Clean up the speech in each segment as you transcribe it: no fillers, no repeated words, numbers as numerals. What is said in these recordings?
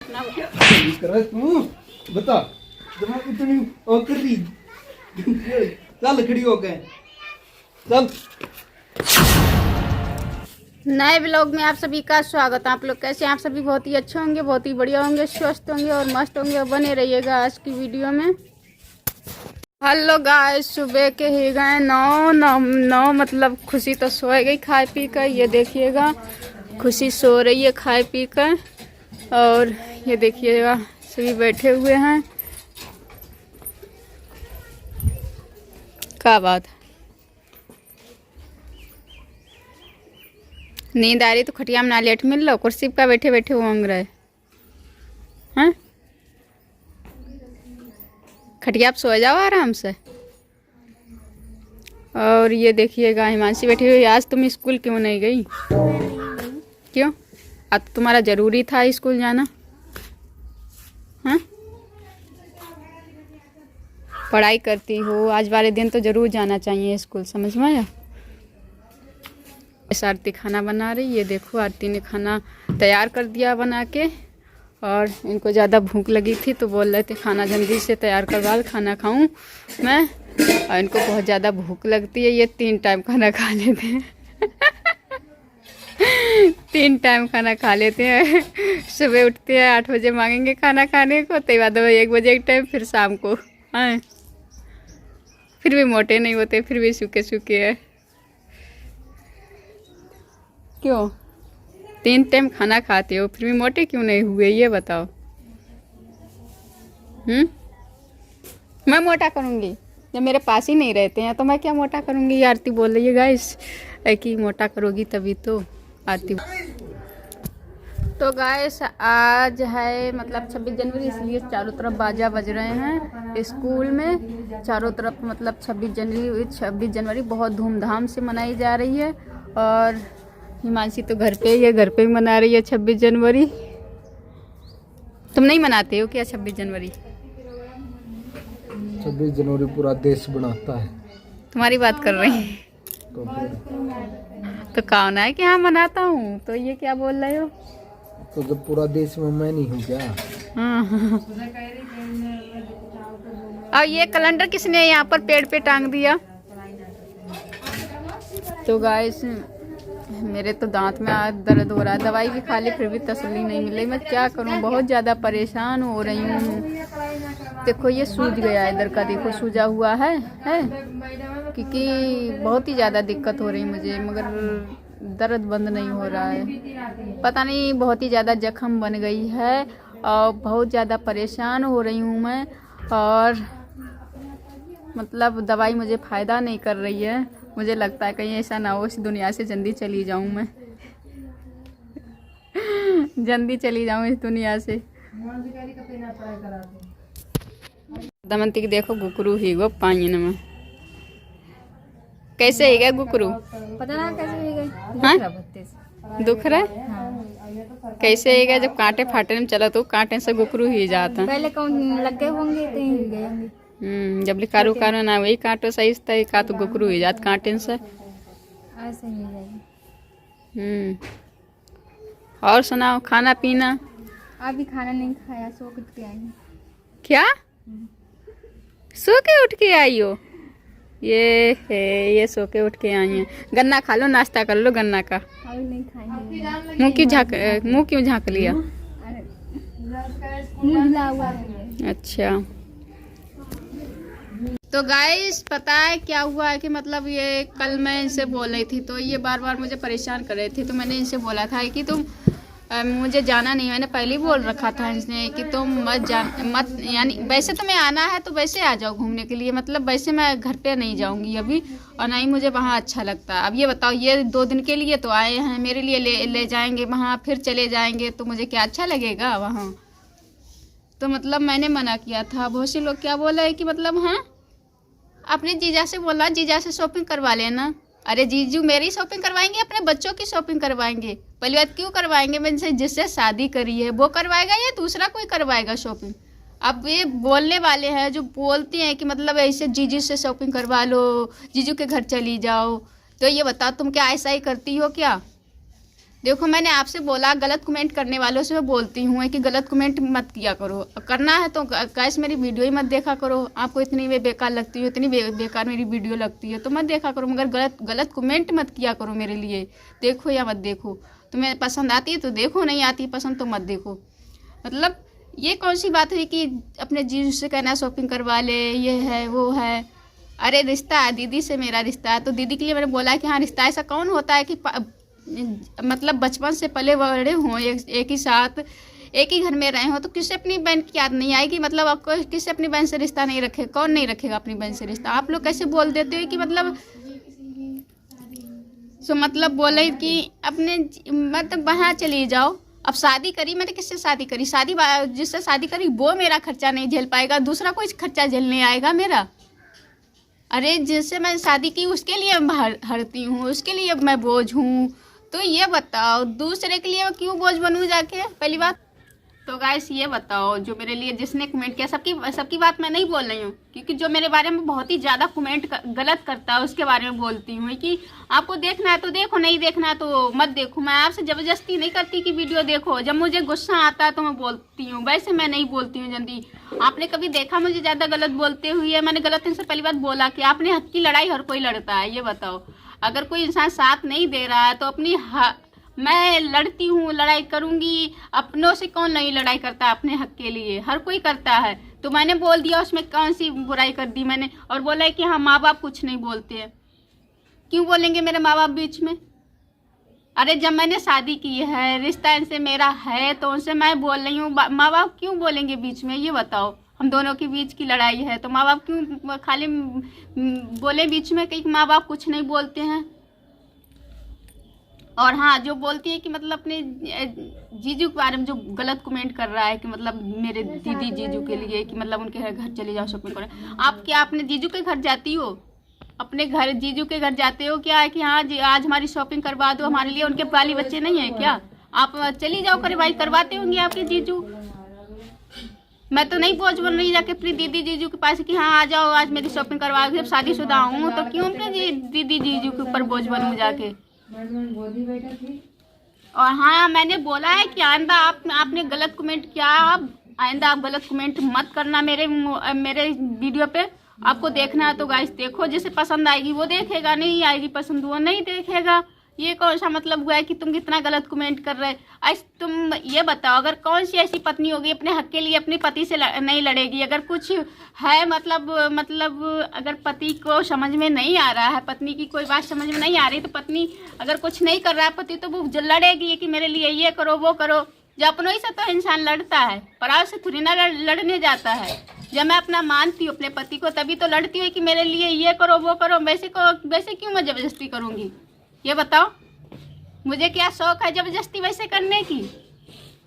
कर तू बता दिमाग इतनी कर रही चल खड़ी हो गए चल। नए ब्लॉग में आप सभी का स्वागत है। आप लोग कैसे हैं? आप सभी बहुत ही अच्छे होंगे, बहुत ही बढ़िया होंगे, स्वस्थ होंगे और मस्त होंगे। बने रहिएगा आज की वीडियो में। हेलो गाइस, सुबह के ही गए 9 मतलब खुशी तो सो गई खाए पी कर। ये देखिएगा खुशी सो रही है खाए पी कर, और ये देखिएगा सभी बैठे हुए हैं। क्या बात, नींद आ रही तो खटिया में ना लेट मिल लो, कुर्सी पर बैठे बैठे उंग रहे हैं। खटिया पे सो जाओ आराम से। और ये देखिएगा हिमांशी बैठी हुई। आज तुम स्कूल क्यों नहीं गई? क्यों? आज तो तुम्हारा जरूरी था स्कूल जाना। हाँ, पढ़ाई करती हो, आज वाले दिन तो जरूर जाना चाहिए स्कूल, समझ में आया? आरती खाना बना रही, ये देखो आरती ने खाना तैयार कर दिया बना के। और इनको ज़्यादा भूख लगी थी तो बोल रहे थे खाना जल्दी से तैयार करवा, खाना खाऊं मैं। और इनको बहुत ज़्यादा भूख लगती है, ये 3 टाइम खाना खा लेते हैं 3 टाइम खाना खा लेते हैं। सुबह उठते हैं 8 बजे मांगेंगे खाना खाने को, तो बाद 1 बजे एक टाइम, फिर शाम को। हाँ, फिर भी मोटे नहीं होते, फिर भी सूखे सूखे है। क्यों 3 टाइम खाना खाते हो फिर भी मोटे क्यों नहीं हुए, ये बताओ। मैं मोटा करूँगी जब मेरे पास ही नहीं रहते हैं, तो मैं क्या मोटा करूँगी? आरती बोल रही है गाइस कि मोटा करोगी तभी तो। आरती तो गाइस आज है मतलब 26 जनवरी, इसलिए चारों तरफ बाजा बज रहे हैं स्कूल में। चारों तरफ मतलब 26 जनवरी बहुत धूमधाम से मनाई जा रही है। और हिमांशी तो घर पे ही है, घर पे ही मना रही है 26 जनवरी। तुम नहीं मनाते हो क्या 26 जनवरी? 26 जनवरी पूरा देश बनाता है। तुम्हारी बात कर रही है तो कौन है कि हाँ मनाता हूँ, तो ये क्या बोल रहे हो? तो जब पूरा देश में मैं नहीं हूँ क्या? हाँ। और ये कैलेंडर किसने यहाँ पर पेड़ पे टांग दिया? तो गाइस मेरे तो दांत में आज दर्द हो रहा है, दवाई भी खा ली फिर भी तसल्ली नहीं मिली। मैं क्या करूं, बहुत ज़्यादा परेशान हो रही हूँ। देखो ये सूज गया है इधर का, देखो सूजा हुआ है क्योंकि बहुत ही ज़्यादा दिक्कत हो रही मुझे, मगर दर्द बंद नहीं हो रहा है। पता नहीं बहुत ही ज़्यादा जख्म बन गई है और बहुत ज़्यादा परेशान हो रही हूँ मैं। और मतलब दवाई मुझे फ़ायदा नहीं कर रही है। मुझे लगता है कहीं ऐसा ना हो इस दुनिया से जल्दी चली जाऊं मैं जल्दी चली जाऊं इस दुनिया से। दमंती की देखो गुकरू ही गो पानी में कैसे ही गए गुकरू, पता ना कैसे ही गए। हाँ दुख रहा है कैसे ही गए? जब कांटे फाटे में चला तो कांटे से गुकरू ही जाता। पहले कौन लग गए होंगे तो ही गए होंगे। जब लिखारू कारो ना वही कांटो सही था, का तो गुकरू ही जात कांटे से। ऐसे ही जाएगी। और सुनाओ खाना पीना? अभी खाना नहीं खाया, सो के आई हूँ। क्या सो के उठ के आई हो? ये है, ये सो के उठ के आई हैं। गन्ना खा लो, नाश्ता कर लो गन्ना का। अभी नहीं खाएंगे। मुंह क्यों झाँक लिया? मुँह ढिला हुआ है। अच्छा तो गाइस पता है क्या हुआ है कि मतलब ये कल मैं इनसे बोल रही थी तो ये बार बार मुझे परेशान कर रहे थे। तो मैंने इनसे बोला था कि तुम मुझे जाना नहीं, मैंने पहले ही बोल रखा था इनसे कि तुम मत यानी वैसे तुम्हें आना है तो वैसे आ जाओ घूमने के लिए, मतलब वैसे मैं घर पे नहीं जाऊंगी अभी, और ना ही मुझे वहाँ अच्छा लगता है। अब ये बताओ, ये 2 दिन के लिए तो आए हैं, मेरे लिए ले जाएंगे वहाँ, फिर चले जाएंगे तो मुझे क्या अच्छा लगेगा वहाँ? तो मतलब मैंने मना किया था। बहुत से लोग क्या बोला है कि मतलब हाँ अपने जीजा से बोला, जीजा से शॉपिंग करवा लेना। अरे जीजू मेरी शॉपिंग करवाएंगे, अपने बच्चों की शॉपिंग करवाएंगे? पहली बात क्यों करवाएंगे? मैंने जिससे शादी करी है वो करवाएगा या दूसरा कोई करवाएगा शॉपिंग? अब ये बोलने वाले हैं जो बोलती हैं कि मतलब ऐसे जीजू से शॉपिंग करवा लो, जीजू के घर चली जाओ। तो ये बताओ तुम क्या ऐसा ही करती हो क्या? देखो मैंने आपसे बोला, गलत कमेंट करने वालों से मैं बोलती हूँ कि गलत कमेंट मत किया करो, करना है तो कैसे मेरी वीडियो ही मत देखा करो। आपको इतनी बेकार लगती है, इतनी बेकार मेरी वीडियो लगती है तो मत देखा करो, मगर गलत कमेंट मत किया करो मेरे लिए। देखो या मत देखो, तुम्हें पसंद आती है तो देखो, नहीं आती पसंद तो मत देखो। मतलब ये कौन सी बात हुई कि अपने जीजू से कहना शॉपिंग करवा ले, ये है वो है। अरे रिश्ता है, दीदी से मेरा रिश्ता है तो दीदी के लिए मैंने बोला है कि हाँ रिश्ता ऐसा कौन होता है कि मतलब बचपन से पले बड़े हों, एक ही साथ एक ही घर में रहे हो तो किससे अपनी बहन की याद नहीं आएगी। मतलब आपको किससे अपनी बहन से रिश्ता नहीं रखेगा, कौन नहीं रखेगा अपनी बहन से रिश्ता। आप लोग कैसे बोल देते हो कि मतलब बोले कि अपने मतलब बाहर चली जाओ। अब शादी करी मैंने, किससे शादी करी, जिससे शादी करी वो मेरा खर्चा नहीं झेल पाएगा, दूसरा कोई खर्चा झेलने आएगा मेरा। अरे जिससे मैं शादी की उसके लिए मैं हरती हूँ, उसके लिए मैं बोझ हूँ। तो ये बताओ दूसरे के लिए क्यों बोझ बनूँ जाके, पहली बात तो गाइस ये बताओ। जो मेरे लिए जिसने कमेंट किया, सबकी बात मैं नहीं बोल रही हूँ, क्योंकि जो मेरे बारे में बहुत ही ज़्यादा कमेंट गलत करता है उसके बारे में बोलती हूँ कि आपको देखना है तो देखो, नहीं देखना है तो मत देखो। मैं आपसे ज़बरदस्ती नहीं करती कि वीडियो देखो, जब मुझे गुस्सा आता है तो मैं बोलती हूँ, वैसे मैं नहीं बोलती हूँ जल्दी। आपने कभी देखा मुझे ज़्यादा गलत बोलते हुए? मैंने गलत इनसे पहली बात बोला कि आपने हक की लड़ाई हर कोई लड़ता है। ये बताओ, अगर कोई इंसान साथ नहीं दे रहा है तो मैं लड़ती हूँ, लड़ाई करूँगी। अपनों से कौन नहीं लड़ाई करता अपने हक के लिए, हर कोई करता है। तो मैंने बोल दिया, उसमें कौन सी बुराई कर दी मैंने? और बोला है कि हाँ माँ बाप कुछ नहीं बोलते हैं। क्यों बोलेंगे मेरे माँ बाप बीच में? अरे जब मैंने शादी की है, रिश्ता इनसे मेरा है तो उनसे मैं बोल रही हूँ, माँ बाप क्यों बोलेंगे बीच में? ये बताओ, हम दोनों के बीच की लड़ाई है तो माँ बाप क्यों खाली बोले बीच में कि माँ बाप कुछ नहीं बोलते हैं? और हाँ, जो बोलती है कि मतलब अपने जीजू के बारे में जो गलत कमेंट कर रहा है कि मतलब मेरे दीदी जीजू के लिए कि मतलब उनके घर चले जाओ शॉपिंग करें। आप क्या अपने जीजू के घर जाती हो? अपने घर जीजू के घर जाते हो क्या है कि हाँ जी आज हमारी शॉपिंग करवा दो हमारे लिए? उनके वाली बच्चे नहीं है क्या? आप चली जाओ करे भाई, करवाते होंगे आपके जीजू। मैं तो नहीं बोझ बन रही जाके अपनी दीदी जीजू के पास कि हाँ आ जाओ आज मेरी शॉपिंग करवा दो। जब शादीशुदा हूँ तो क्यों अपने दीदी जीजू के ऊपर बोझ बनूँ जाके? और हाँ, मैंने बोला है कि आइंदा आपने गलत कमेंट किया, आइंदा आप गलत कमेंट मत करना मेरे वीडियो पे। आपको देखना है तो गाइस देखो, जिसे पसंद आएगी वो देखेगा, नहीं आएगी पसंद वो नहीं देखेगा। ये कौन सा मतलब हुआ है कि तुम कितना गलत कमेंट कर रहे? आज तुम ये बताओ, अगर कौन सी ऐसी पत्नी होगी अपने हक के लिए अपने पति से नहीं लड़ेगी? अगर कुछ है मतलब अगर पति को समझ में नहीं आ रहा है, पत्नी की कोई बात समझ में नहीं आ रही तो पत्नी अगर कुछ नहीं कर रहा है पति तो वो लड़ेगी कि मेरे लिए ये करो वो करो। जब अपनों ही से तो इंसान लड़ता है, पराओ से थोड़ी ना लड़ने जाता है। जब मैं अपना मानती हूँ अपने पति को तभी तो लड़ती हूँ कि मेरे लिए ये करो वो करो। वैसे क्यों मैं जबरदस्ती करूँगी? ये बताओ, मुझे क्या शौक है जबरदस्ती वैसे करने की?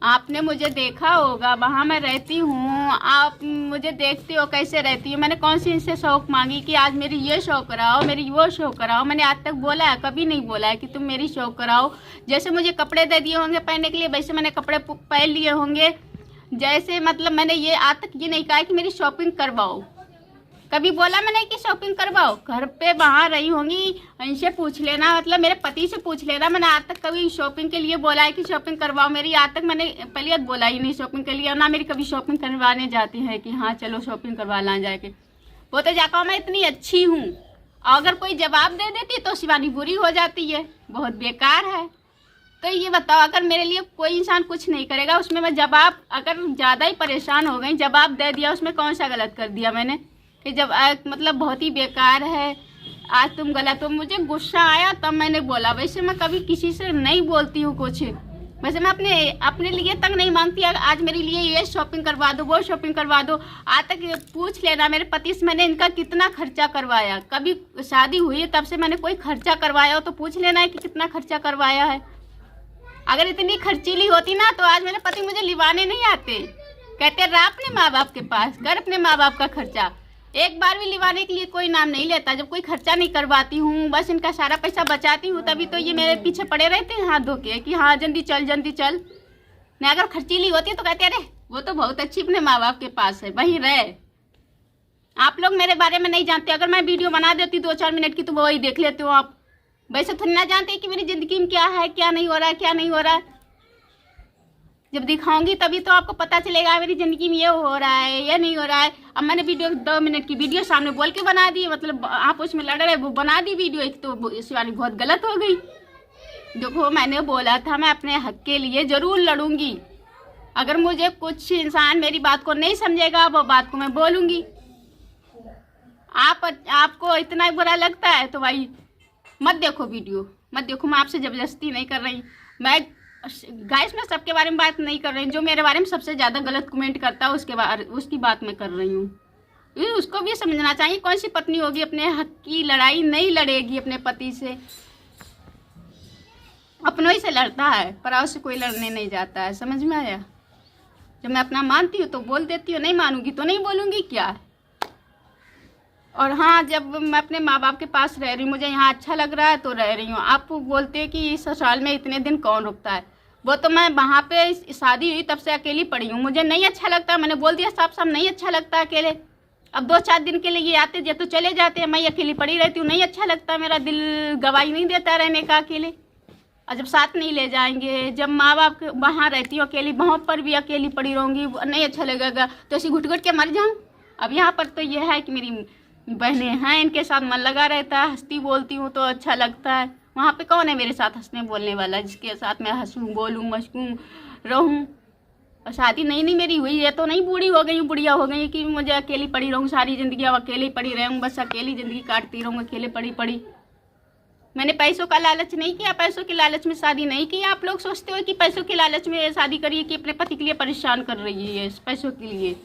आपने मुझे देखा होगा, वहाँ मैं रहती हूँ, आप मुझे देखते हो कैसे रहती हूँ। मैंने कौन सी इनसे शौक मांगी कि आज मेरी ये शौक कराओ, मेरी वो शौक कराओ? मैंने आज तक बोला है? कभी नहीं बोला है कि तुम मेरी शौक कराओ। जैसे मुझे कपड़े दे दिए होंगे पहनने के लिए वैसे मैंने कपड़े पहन लिए होंगे। जैसे मतलब मैंने ये आज तक ये नहीं कहा कि मेरी शॉपिंग करवाओ। कभी बोला मैंने कि शॉपिंग करवाओ? घर पे वहाँ रही होंगी, इनसे पूछ लेना, मतलब मेरे पति से पूछ लेना। मैंने आज तक कभी शॉपिंग के लिए बोला है कि शॉपिंग करवाओ मेरी? आज तक मैंने पहली बात बोला ही नहीं शॉपिंग के लिए, ना मेरी कभी शॉपिंग करवाने जाती है कि हाँ चलो शॉपिंग करवा ला जाके। वो तो जाकर मैं इतनी अच्छी हूँ, अगर कोई जवाब दे देती तो शिवानी बुरी हो जाती है, बहुत बेकार है। तो ये बताओ, अगर मेरे लिए कोई इंसान कुछ नहीं करेगा उसमें मैं जवाब, अगर ज़्यादा ही परेशान हो गई जवाब दे दिया, उसमें कौन सा गलत कर दिया मैंने कि जब मतलब बहुत ही बेकार है, आज तुम गलत हो। मुझे गुस्सा आया तब मैंने बोला, वैसे मैं कभी किसी से नहीं बोलती हूँ कुछ। वैसे मैं अपने लिए तक नहीं मांगती आज मेरे लिए ये शॉपिंग करवा दो वो शॉपिंग करवा दो। आज तक पूछ लेना मेरे पति से मैंने इनका कितना खर्चा करवाया, कभी शादी हुई है तब से मैंने कोई खर्चा करवाया हो तो पूछ लेना है कि कितना खर्चा करवाया है। अगर इतनी खर्चीली होती ना तो आज मेरे पति मुझे लिवाने नहीं आते, कहते रहा अपने माँ बाप के पास, कर अपने माँ बाप का खर्चा। एक बार भी लिवाने के लिए कोई नाम नहीं लेता। जब कोई खर्चा नहीं करवाती हूँ, बस इनका सारा पैसा बचाती हूँ, तभी तो ये मेरे पीछे पड़े रहते हैं हाथ धो के कि हाँ जल्दी चल जल्दी चल। नहीं अगर खर्चीली होती तो कहते अरे वो तो बहुत अच्छी अपने माँ बाप के पास है, वहीं रहे। आप लोग मेरे बारे में नहीं जानते, अगर मैं वीडियो बना देती 2-4 मिनट की तो वही देख लेते हो आप। वैसे थोड़ी ना जानते कि मेरी जिंदगी में क्या है, क्या नहीं हो रहा है, क्या नहीं हो रहा है। जब दिखाऊंगी तभी तो आपको पता चलेगा मेरी जिंदगी में ये हो रहा है, ये नहीं हो रहा है। अब मैंने वीडियो 2 मिनट की वीडियो सामने बोल के बना दी, मतलब आप उसमें लड़ रहे वो बना दी वीडियो, एक तो इस वाली बहुत गलत हो गई। देखो मैंने बोला था मैं अपने हक के लिए जरूर लड़ूंगी। अगर मुझे कुछ इंसान मेरी बात को नहीं समझेगा वो बात को मैं बोलूंगी। आपको इतना बुरा लगता है तो भाई मत देखो वीडियो, मत देखो। मैं आपसे जबरदस्ती नहीं कर रही, मैं गाइस मैं सबके बारे में बात नहीं कर रही हूँ। जो मेरे बारे में सबसे ज़्यादा गलत कमेंट करता है उसकी बात मैं कर रही हूँ। उसको भी समझना चाहिए, कौन सी पत्नी होगी अपने हक की लड़ाई नहीं लड़ेगी अपने पति से। अपनों ही से लड़ता है, पराओ से कोई लड़ने नहीं जाता है। समझ में आया? जब मैं अपना मानती हूँ तो बोल देती हूँ, नहीं मानूंगी तो नहीं बोलूँगी, क्या है। और हाँ, जब मैं अपने माँ बाप के पास रह रही हूँ, मुझे यहाँ अच्छा लग रहा है तो रह रही हूँ। आप बोलते हैं कि ससुराल में इतने दिन कौन रुकता है, वो तो मैं वहाँ पे शादी हुई तब से अकेली पड़ी हूँ। मुझे नहीं अच्छा लगता, मैंने बोल दिया साफ साफ नहीं अच्छा लगता अकेले। अब 2-4 दिन के लिए ये आते जे तो चले जाते हैं, मैं अकेली पड़ी रहती हूँ, नहीं अच्छा लगता, मेरा दिल गवाही नहीं देता रहने का अकेले। और जब साथ नहीं ले जाएंगे, जब माँ बाप वहाँ रहती हूँ अकेली, वहाँ पर भी अकेली पड़ी रहूँगी, नहीं अच्छा लगेगा तो ऐसी घुट घुट के मर जाऊँ। अब यहाँ पर तो ये है कि मेरी बहनें हैं, इनके साथ मन लगा रहता है, हंसती बोलती हूँ तो अच्छा लगता है। वहाँ पे कौन है मेरे साथ हंसने बोलने वाला जिसके साथ मैं हंसूँ बोलूँ मशकूँ रहूँ। और शादी नहीं मेरी हुई है तो नहीं बूढ़ी हो गई हूँ, बुढ़िया हो गई कि मुझे अकेली पड़ी रहूँ सारी ज़िंदगी। अब अकेली पड़ी रहूँ, बस अकेली ज़िंदगी काटती रहूँ, अकेले पड़ी। मैंने पैसों का लालच नहीं किया, पैसों के लालच में शादी नहीं की। आप लोग सोचते हो कि पैसों के लालच में शादी करिए कि अपने पति के लिए परेशान कर रही है पैसों के लिए।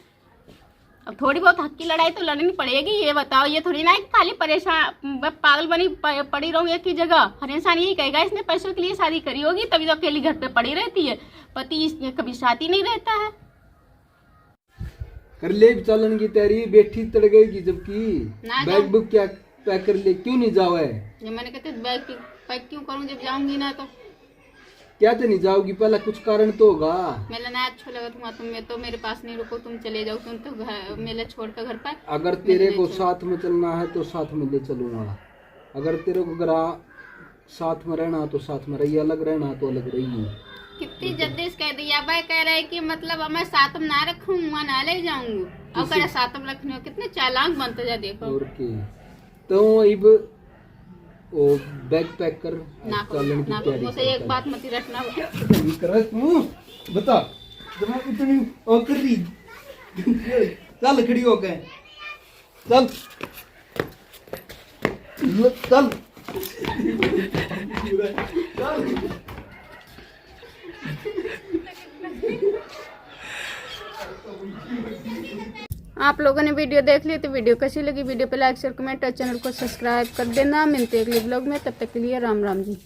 अब थोड़ी बहुत हक की लड़ाई तो लड़नी पड़ेगी, ये बताओ। ये थोड़ी ना है कि खाली परेशान पागल बनी पड़ी रहूँ एक ही जगह। हर इंसान यही कहेगा इसने पैसों के लिए शादी करी होगी तभी तो अकेली घर पे पड़ी रहती है, पति कभी साथी नहीं रहता है। कर ले चलन की तैयारी, बैठी तड़ गई जबकि बैग बुक क्या पैक कर ले, क्यों नहीं जाओ है? जब मैंने कहते बैग पैक क्यों करूँ, जब जाऊंगी ना तो क्या तो नहीं जाओगी, पहला कुछ कारण तो होगा। मेला ना अच्छा लगा तुम तो मेरे पास नहीं रुको, तुम चले जाओ, तुम तो मेला छोड़ कर घर पर। अगर तेरे को साथ में चलना है तो साथ में ले चलूंगा, अगर तेरे को साथ में रहना तो साथ में रही, अलग रहना तो अलग रही। कितनी जल्दी कह दिया भाई, कह रहे कि मतलब मैं साथ में ना रखूंगा ना ले जाऊंगा, अब कह रहे साथ में रखने हो। कितने चालाक बनते जा देखो। और के तो अब वो बैग पैक कर चलन की तैयारी मुझसे एक बात मत रखना। कर तू बता, जब मैं इतनी और कर रही चल खड़ी हो गए, चल चल आप लोगों ने वीडियो देख ली तो वीडियो कैसी लगी, वीडियो पे लाइक शेयर कमेंट और चैनल को सब्सक्राइब कर देना। मिलते हैं अगले ब्लॉग में, तब तक के लिए राम राम जी।